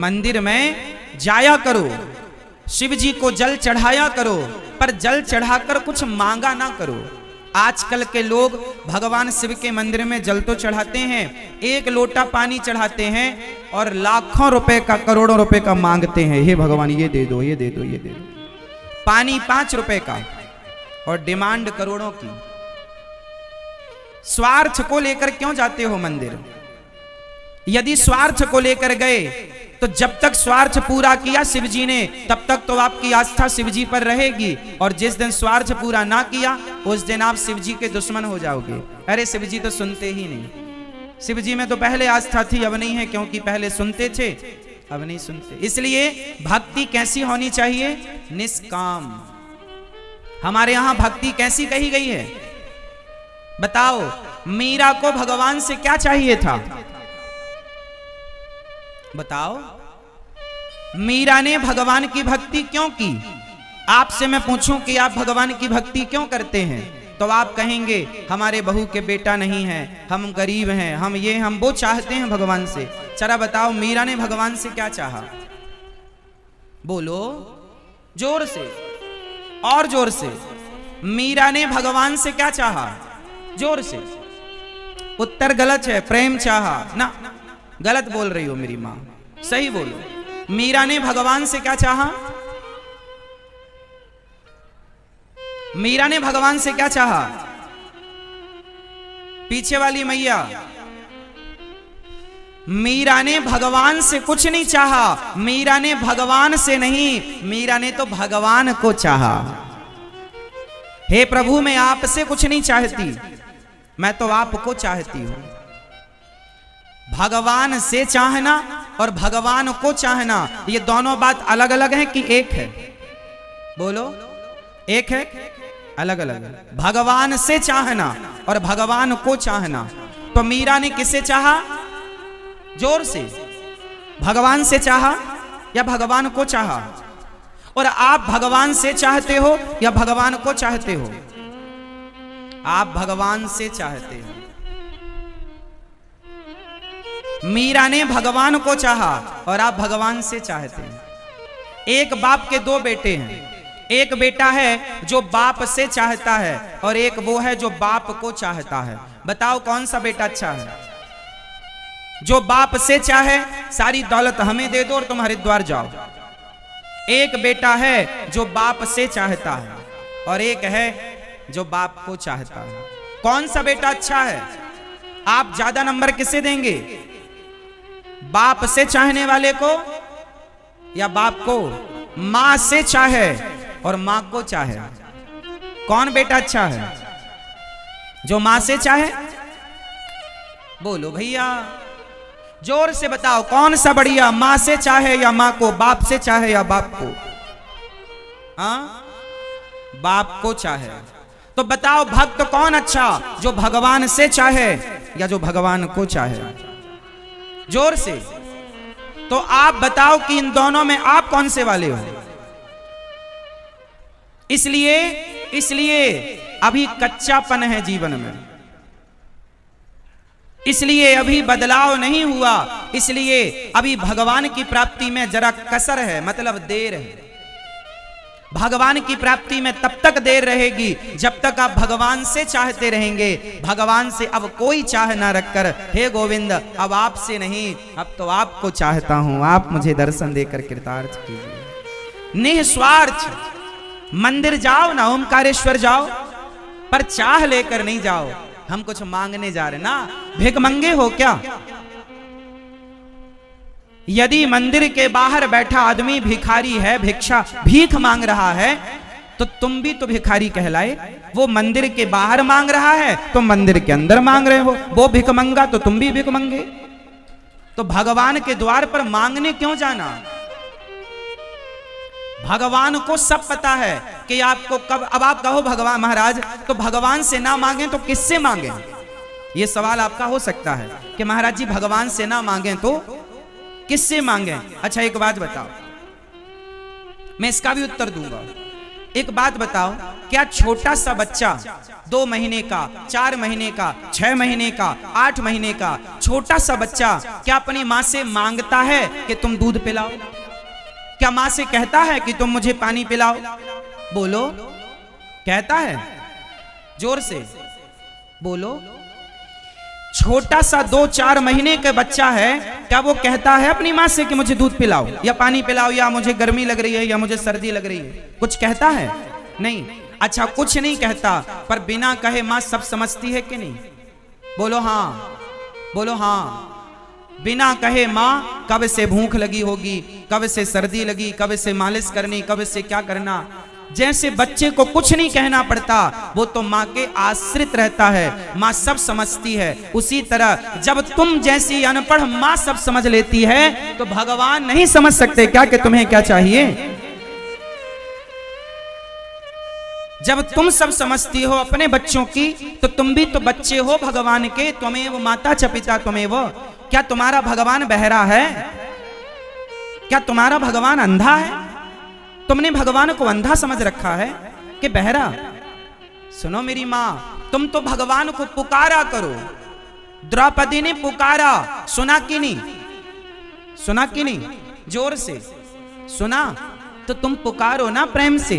मंदिर में जाया करो, शिव जी को जल चढ़ाया करो, पर जल चढ़ाकर कुछ मांगा ना करो। आजकल के लोग भगवान शिव के मंदिर में जल तो चढ़ाते हैं, एक लोटा पानी चढ़ाते हैं और लाखों रुपए का, करोड़ों रुपए का मांगते हैं, हे भगवान ये दे दो, ये दे दो, ये दे दो। पानी 5 रुपए का और डिमांड करोड़ों की। स्वार्थ को लेकर क्यों जाते हो मंदिर? यदि स्वार्थ को लेकर गए तो जब तक स्वार्थ पूरा किया शिव जी ने, तब तक तो आपकी आस्था शिव जी पर रहेगी, और जिस दिन स्वार्थ पूरा ना किया उस दिन आप शिव जी के दुश्मन हो जाओगे। अरे शिव जी तो सुनते ही नहीं। शिव जी में तो पहले आस्था थी, अब नहीं है, क्योंकि पहले सुनते थे, अब नहीं सुनते। इसलिए भक्ति कैसी होनी चाहिए? निष्काम। हमारे यहां भक्ति कैसी कही गई है बताओ? मीरा को भगवान से क्या चाहिए था बताओ? मीरा ने भगवान की भक्ति क्यों की? आपसे मैं पूछूं कि आप भगवान की भक्ति क्यों करते हैं, तो आप कहेंगे हमारे बहू के बेटा नहीं है, हम गरीब हैं, हम ये हम वो चाहते हैं भगवान से। चला बताओ मीरा ने भगवान से क्या चाहा? बोलो जोर से, और जोर से। मीरा ने भगवान से क्या चाहा? जोर से। उत्तर गलत है, प्रेम चाहा ना। गलत बोल रही हो मेरी मां, सही बोलो। मीरा ने भगवान से क्या चाहा? मीरा ने भगवान से क्या चाहा? पीछे वाली मैया, मीरा ने भगवान से कुछ नहीं चाहा। मीरा ने भगवान से नहीं, मीरा ने तो भगवान को चाहा। हे प्रभु मैं आपसे कुछ नहीं चाहती, मैं तो आपको चाहती हूं। भगवान से चाहना और भगवान को चाहना, ये दोनों बात अलग अलग है कि एक है? बोलो, एक है, अलग अलग है। भगवान से चाहना और भगवान को चाहना। तो मीरा ने किसे चाहा? जोर से। भगवान से चाहा या भगवान को चाहा? और आप भगवान से चाहते हो या भगवान को चाहते हो? आप भगवान से चाहते हो। मीरा ने भगवान को चाहा और आप भगवान से चाहते हैं। एक बाप के 2 बेटे हैं, एक बेटा है जो बाप से चाहता है और एक वो है जो बाप को चाहता है। बताओ कौन सा बेटा अच्छा है? जो बाप से चाहे सारी दौलत हमें दे दो और तुम हरिद्वार जाओ। एक बेटा है जो बाप से चाहता है और एक है जो बाप को चाहता है। कौन सा बेटा अच्छा है? आप ज्यादा नंबर किसे देंगे? बाप से चाहने वाले को या बाप को? मां से चाहे और मां को चाहे, कौन बेटा अच्छा है? जो मां से चाहे। बोलो भैया, जोर से बताओ कौन सा बढ़िया? मां से चाहे या मां को? बाप से चाहे या बाप को? हाँ, बाप को चाहे। तो बताओ भक्त कौन अच्छा? जो भगवान से चाहे या जो भगवान को चाहे? जोर से। तो आप बताओ कि इन दोनों में आप कौन से वाले हो? इसलिए अभी कच्चापन है जीवन में, इसलिए अभी बदलाव नहीं हुआ, इसलिए अभी भगवान की प्राप्ति में जरा कसर है, मतलब देर है। भगवान की प्राप्ति में तब तक देर रहेगी जब तक आप भगवान से चाहते रहेंगे। भगवान से अब कोई चाह ना रखकर, हे गोविंद अब आपसे नहीं, अब तो आपको चाहता हूं, आप मुझे दर्शन देकर कृतार्थ कीजिए। निस्वार्थ मंदिर जाओ ना, ओमकारेश्वर जाओ, पर चाह लेकर नहीं जाओ। हम कुछ मांगने जा रहे ना, भिखमंगे हो क्या? यदि मंदिर के बाहर बैठा आदमी भिखारी है, भिक्षा भीख मांग रहा है, तो तुम भी तो भिखारी कहलाए। वो मंदिर के बाहर मांग रहा है, तुम मंदिर के अंदर मांग रहे हो। वो भिखमंगा तो तुम भी भिखमंगे। तो भगवान के द्वार पर मांगने क्यों जाना? भगवान को सब पता है कि आपको कब। अब आप कहो भगवान महाराज तो भगवान से ना मांगे तो किससे मांगे? ये सवाल आपका हो सकता है कि महाराज जी भगवान से ना मांगे तो किससे मांगे? अच्छा एक बात बताओ, मैं इसका भी उत्तर दूंगा। एक बात बताओ, क्या छोटा सा बच्चा 2 महीने का, 4 महीने का, 6 महीने का, 8 महीने का छोटा सा बच्चा क्या अपनी माँ से मांगता है कि तुम दूध पिलाओ? क्या माँ से कहता है कि तुम मुझे पानी पिलाओ? बोलो, कहता है? जोर से बोलो। छोटा सा 2-4 महीने का बच्चा है, क्या वो कहता है अपनी माँ से कि मुझे दूध पिलाओ या पानी पिलाओ या मुझे गर्मी लग रही है या मुझे सर्दी लग रही है? कुछ कहता है? नहीं। अच्छा, कुछ नहीं कहता, पर बिना कहे माँ सब समझती है कि नहीं? बोलो हाँ, बोलो हाँ। बिना कहे माँ कब से भूख लगी होगी, कब से सर्दी लगी, कब से मालिश करनी, कब से क्या करना। जैसे बच्चे को कुछ नहीं कहना पड़ता, वो तो माँ के आश्रित रहता है, माँ सब समझती है। उसी तरह जब तुम जैसी अनपढ़ माँ सब समझ लेती है, तो भगवान नहीं समझ सकते क्या कि तुम्हें क्या चाहिए? जब तुम सब समझती हो अपने बच्चों की, तो तुम भी तो बच्चे हो भगवान के। त्वमेव माता च पिता त्वमेव। क्या तुम्हारा भगवान बहरा है? क्या तुम्हारा भगवान अंधा है? तुमने भगवान को अंधा समझ रखा है कि बहरा? सुनो मेरी माँ, तुम तो भगवान को पुकारा करो। द्रौपदी ने पुकारा, सुना कि नहीं? सुना कि नहीं? जोर से सुना? तो तुम पुकारो ना प्रेम से,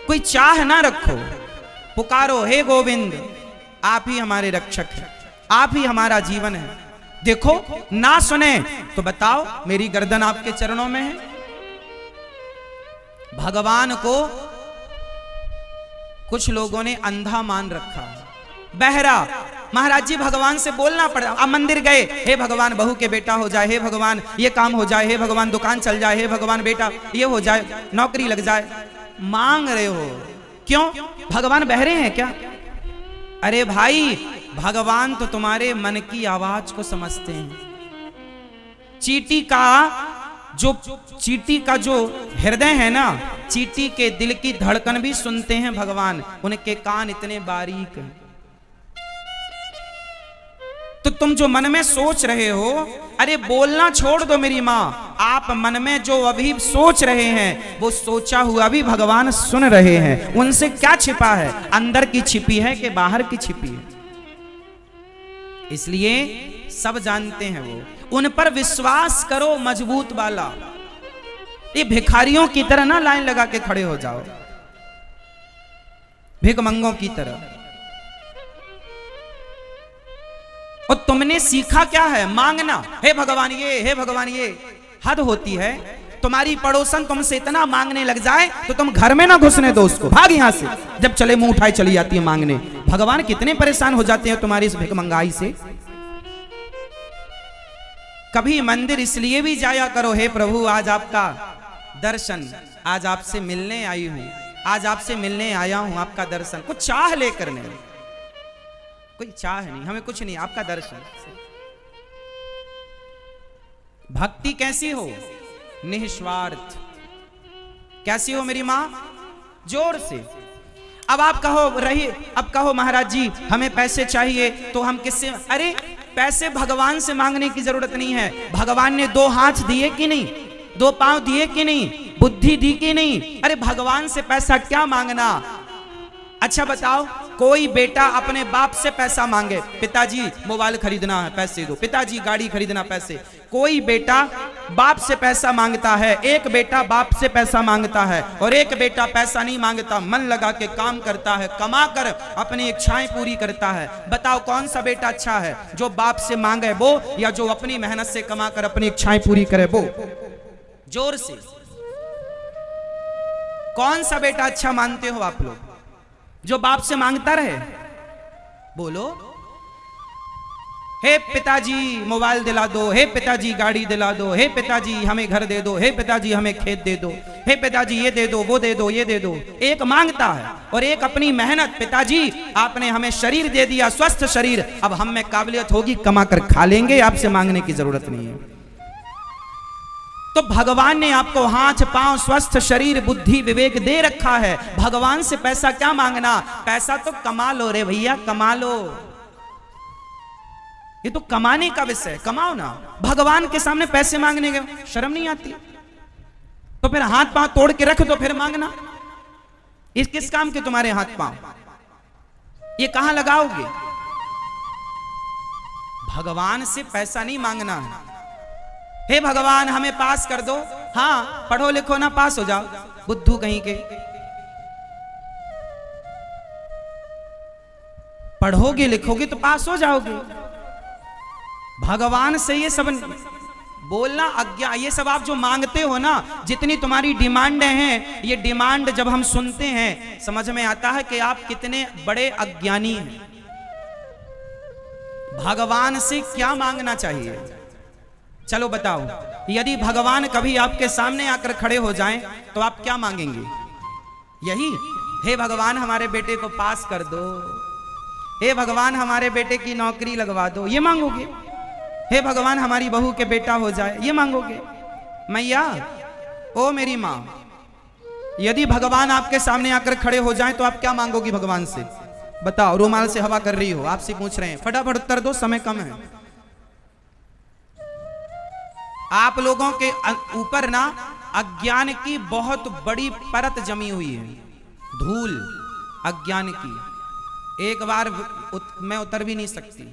कोई चाह ना रखो, पुकारो, हे गोविंद आप ही हमारे रक्षक हैं, आप ही हमारा जीवन है। देखो ना सुने तो बताओ, मेरी गर्दन आपके चरणों में है। भगवान को कुछ लोगों ने अंधा मान रखा, बहरा। महाराज जी भगवान से बोलना पड़ा। अब मंदिर गए, हे भगवान बहू के बेटा हो जाए, हे भगवान ये काम हो जाए, हे भगवान दुकान चल जाए, हे भगवान बेटा ये हो जाए, नौकरी लग जाए। मांग रहे हो क्यों? भगवान बहरे हैं क्या? अरे भाई, भगवान तो तुम्हारे मन की आवाज को समझते हैं। चींटी का जो हृदय है ना, चींटी के दिल की धड़कन भी सुनते हैं भगवान, उनके कान इतने बारीक हैं। तो तुम जो मन में सोच रहे हो, अरे बोलना छोड़ दो मेरी माँ, आप मन में जो अभी सोच रहे हैं वो सोचा हुआ भी भगवान सुन रहे हैं। उनसे क्या छिपा है? अंदर की छिपी है कि बाहर की छिपी है? इसलिए सब जानते हैं वो। उन पर विश्वास करो मजबूत वाला। ये भिखारियों की तरह ना लाइन लगा के खड़े हो जाओ, भिखमंगों की तरह। और तुमने सीखा क्या है? मांगना, हे भगवान ये, हे भगवान ये। हद होती है। तुम्हारी पड़ोसन तुमसे इतना मांगने लग जाए तो तुम घर में ना घुसने दो उसको, भाग यहां से। जब चले मुंह उठाए चली जाती है मांगने। भगवान कितने परेशान हो जाते हैं तुम्हारी इस भिखमंगाई से। कभी मंदिर इसलिए भी जाया करो, हे प्रभु आज आपका दर्शन, आज आपसे मिलने आई हूं, आज आपसे मिलने आया हूं, आपका दर्शन। कुछ चाह लेकर नहीं, कोई चाह नहीं, हमें कुछ नहीं, आपका दर्शन। भक्ति कैसी हो? निस्वार्थ। कैसी हो मेरी मां? जोर से। अब आप कहो रही, अब कहो महाराज जी हमें पैसे चाहिए तो हम किससे? अरे पैसे भगवान से मांगने की जरूरत नहीं है। भगवान ने 2 हाथ दिए कि नहीं? 2 पांव दिए कि नहीं? बुद्धि दी कि नहीं? अरे भगवान से पैसा क्या मांगना? अच्छा बताओ, कोई बेटा अपने बाप से पैसा मांगे, पिताजी मोबाइल खरीदना है पैसे दो, पिताजी गाड़ी खरीदना पैसे। कोई बेटा बाप से पैसा मांगता है, एक बेटा बाप से पैसा मांगता है, और एक बेटा पैसा नहीं मांगता, मन लगा के काम करता है, कमा कर अपनी इच्छाएं पूरी करता है। बताओ कौन सा बेटा अच्छा है? जो बाप से मांगे वो, या जो अपनी मेहनत से कमा कर अपनी इच्छाएं पूरी करे वो? जोर से, कौन सा बेटा अच्छा मानते हो आप लोग? जो बाप से मांगता रहे? बोलो। हे पिताजी मोबाइल दिला दो, हे पिताजी गाड़ी दिला दो, हे पिताजी हमें घर दे दो, हे पिताजी हमें खेत दे दो, हे पिताजी ये दे दो, वो दे दो, ये दे दो। एक मांगता है और एक अपनी मेहनत, पिताजी आपने हमें शरीर दे दिया, स्वस्थ शरीर, अब हम में काबिलियत होगी कमा कर खा लेंगे, आपसे मांगने की जरूरत नहीं है। तो भगवान ने आपको हाथ पांव स्वस्थ शरीर बुद्धि विवेक दे रखा है। भगवान से पैसा क्या मांगना? पैसा तो कमा लो रे भैया, कमा लो। ये तो कमाने का विषय है, कमाओ ना। भगवान के सामने पैसे मांगने के शर्म नहीं आती? तो फिर हाथ पांव तोड़ के रख दो, फिर मांगना। इस किस काम के तुम्हारे हाथ पांव? ये कहां लगाओगे? भगवान से पैसा नहीं मांगना है। हे भगवान हमें पास कर दो। हाँ, पढ़ो लिखो ना, पास हो जाओ, बुद्धू कहीं के। पढ़ोगे लिखोगे तो पास हो जाओगे। भगवान से ये सब बोलना अज्ञा, ये सब आप जो मांगते हो ना, जितनी तुम्हारी डिमांड हैं, ये डिमांड जब हम सुनते हैं समझ में आता है कि आप कितने बड़े अज्ञानी हैं। भगवान से क्या मांगना चाहिए? चलो बताओ, यदि भगवान कभी आपके सामने आकर खड़े हो जाएं तो आप क्या मांगेंगे? यही, हे भगवान हमारे बेटे को पास कर दो, हे भगवान हमारे बेटे की नौकरी लगवा दो, ये मांगोगे? हे भगवान हमारी बहू के बेटा हो जाए, ये मांगोगे? मैया, ओ मेरी माँ, यदि भगवान आपके सामने आकर खड़े हो जाएं तो आप क्या मांगोगी भगवान से? बताओ। रुमाल से हवा कर रही हो, आपसे पूछ रहे हैं, फटाफट उत्तर दो, समय कम है। आप लोगों के ऊपर ना अज्ञान की बहुत बड़ी परत जमी हुई है, धूल अज्ञान की, एक बार मैं उतर भी नहीं सकती।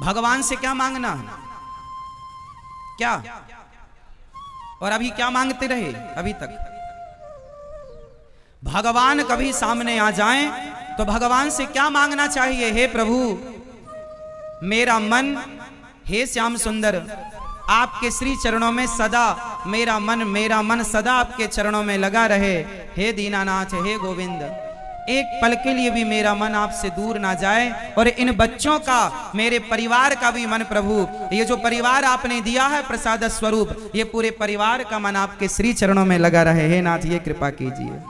भगवान से क्या मांगना है? क्या? और अभी क्या मांगते रहे अभी तक? भगवान कभी सामने आ जाएं तो भगवान से क्या मांगना चाहिए? हे प्रभु मेरा मन, हे श्याम सुंदर, आपके श्री चरणों में सदा मेरा मन सदा आपके चरणों में लगा रहे। हे दीनानाथ, हे गोविंद, एक पल के लिए भी मेरा मन आपसे दूर ना जाए, और इन बच्चों का, मेरे परिवार का भी मन प्रभु, ये जो परिवार आपने दिया है प्रसाद स्वरूप, ये पूरे परिवार का मन आपके श्री चरणों में लगा रहे। हे नाथ, ये कृपा कीजिए।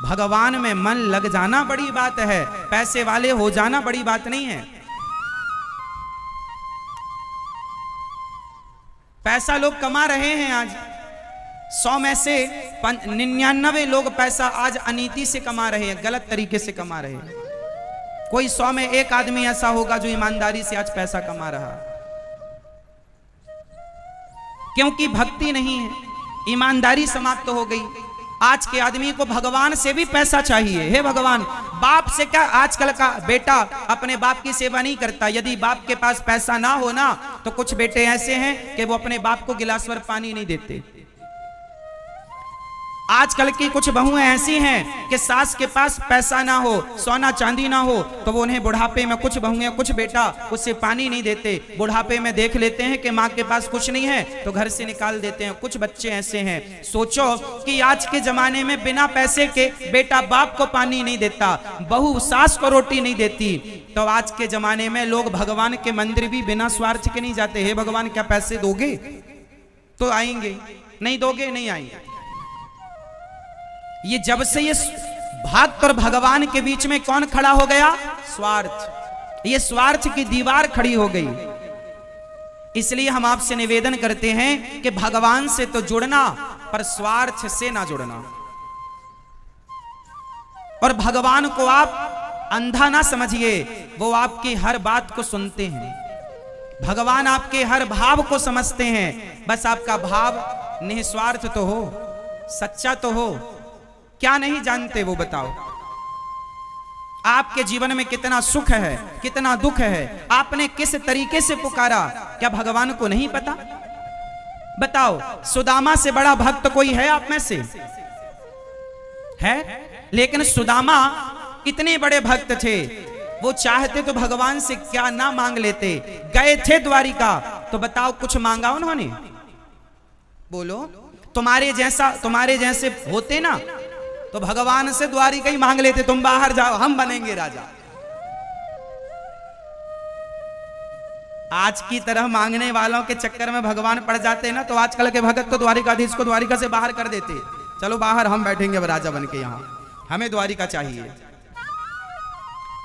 भगवान में मन लग जाना बड़ी बात है, पैसे वाले हो जाना बड़ी बात नहीं है। पैसा लोग कमा रहे हैं आज, 100 में से 99 लोग पैसा आज अनीति से कमा रहे हैं, गलत तरीके से कमा रहे हैं। कोई 100 में एक आदमी ऐसा होगा जो ईमानदारी से आज पैसा कमा रहा, क्योंकि भक्ति नहीं है, ईमानदारी समाप्त हो गई। आज के आदमी को भगवान से भी पैसा चाहिए। हे भगवान, बाप से क्या, आजकल का बेटा अपने बाप की सेवा नहीं करता। यदि बाप के पास पैसा ना हो ना, तो कुछ बेटे ऐसे हैं कि वो अपने बाप को गिलास भर पानी नहीं देते। आजकल की कुछ बहुएं ऐसी हैं कि सास के पास पैसा ना हो, सोना चांदी ना हो, तो वो उन्हें बुढ़ापे में, कुछ बहुएं, कुछ बेटा उससे पानी नहीं देते। बुढ़ापे में देख लेते हैं कि माँ के पास कुछ नहीं है तो घर से निकाल देते हैं। कुछ बच्चे ऐसे हैं। सोचो कि आज के जमाने में बिना पैसे के बेटा बाप को पानी नहीं देता, बहू सास को रोटी नहीं देती, तो आज के जमाने में लोग भगवान के मंदिर भी बिना स्वार्थ के नहीं जाते। हे भगवान, क्या पैसे दोगे? तो आएंगे, नहीं दोगे नहीं आएंगे। ये जब से ये भक्त और भगवान के बीच में कौन खड़ा हो गया? स्वार्थ। ये स्वार्थ की दीवार खड़ी हो गई। इसलिए हम आपसे निवेदन करते हैं कि भगवान से तो जुड़ना, पर स्वार्थ से ना जुड़ना। और भगवान को आप अंधा ना समझिए, वो आपकी हर बात को सुनते हैं। भगवान आपके हर भाव को समझते हैं। बस आपका भाव निस्वार्थ तो हो, सच्चा तो हो। क्या नहीं जानते वो बताओ? आपके जीवन में कितना सुख है, कितना दुख है, आपने किस तरीके से पुकारा, क्या भगवान को नहीं पता? बताओ, सुदामा से बड़ा भक्त कोई है आप में से? है? लेकिन सुदामा इतने बड़े भक्त थे, वो चाहते तो भगवान से क्या ना मांग लेते। गए थे द्वारिका, तो बताओ कुछ मांगा उन्होंने? बोलो, तुम्हारे जैसे होते ना तो भगवान से द्वारिका ही मांग लेते, तुम बाहर जाओ, हम बनेंगे राजा। आज की तरह मांगने वालों के चक्कर में भगवान पड़ जाते ना, तो आजकल के भगत तो द्वारिकाधीश को द्वारिका से बाहर कर देते। चलो बाहर, हम बैठेंगे राजा बन के, यहां हमें द्वारिका चाहिए।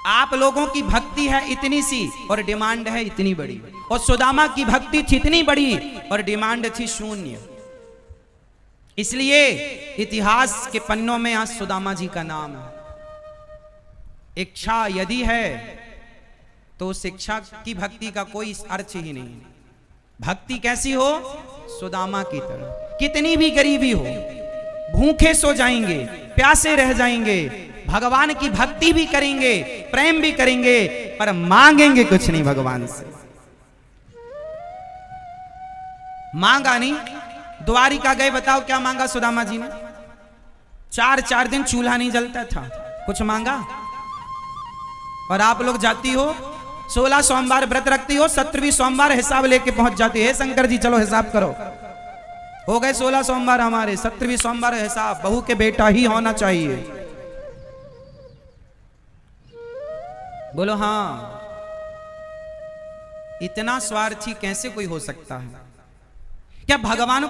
आप लोगों की भक्ति है इतनी सी और डिमांड है इतनी बड़ी, और सुदामा की भक्ति थी इतनी बड़ी और डिमांड थी शून्य। इसलिए इतिहास के पन्नों में आज सुदामा जी का नाम है। इच्छा यदि है तो शिक्षा की भक्ति का कोई अर्थ ही नहीं। भक्ति कैसी हो? सुदामा की तरह। कितनी भी गरीबी हो, भूखे सो जाएंगे, प्यासे रह जाएंगे, भगवान की भक्ति भी करेंगे, प्रेम भी करेंगे, पर मांगेंगे कुछ नहीं भगवान से। मांगा नहीं। द्वारिका गए, बताओ क्या मांगा सुदामा जी ने? 4 दिन चूल्हा नहीं जलता था, कुछ मांगा? और आप लोग जाती हो 16 सोमवार व्रत रखती हो, 17वीं सोमवार हिसाब लेके पहुंच जाती है, शंकर जी चलो हिसाब करो, हो गए 16 सोमवार हमारे, 17वीं सोमवार हिसाब, बहू के बेटा ही होना चाहिए। बोलो हाँ। इतना स्वार्थी कैसे कोई हो सकता है? क्या भगवान